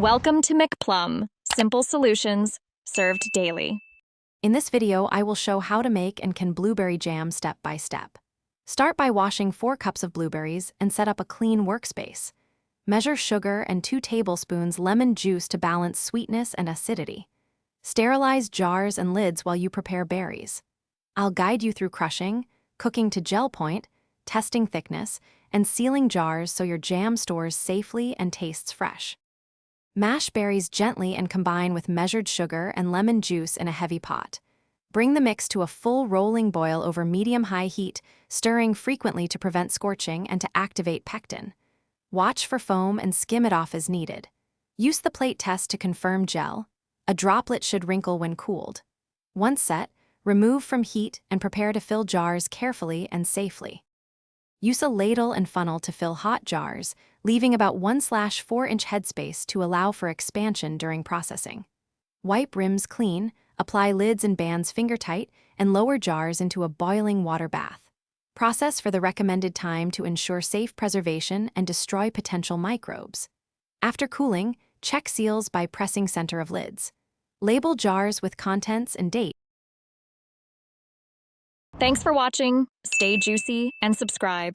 Welcome to McPlum, simple solutions served daily. In this video, I will show how to make and can blueberry jam step by step. Start by washing 4 cups of blueberries and set up a clean workspace. Measure sugar and 2 tablespoons lemon juice to balance sweetness and acidity. Sterilize jars and lids while you prepare berries. I'll guide you through crushing, cooking to gel point, testing thickness, and sealing jars so your jam stores safely and tastes fresh. Mash berries gently and combine with measured sugar and lemon juice in a heavy pot. Bring the mix to a full rolling boil over medium-high heat, stirring frequently to prevent scorching and to activate pectin. Watch for foam and skim it off as needed. Use the plate test to confirm gel. A droplet should wrinkle when cooled. Once set, remove from heat and prepare to fill jars carefully and safely. Use a ladle and funnel to fill hot jars, leaving about 1/4-inch headspace to allow for expansion during processing. Wipe rims clean, apply lids and bands finger-tight, and lower jars into a boiling water bath. Process for the recommended time to ensure safe preservation and destroy potential microbes. After cooling, check seals by pressing center of lids. Label jars with contents and date. Thanks for watching. Stay juicy and subscribe.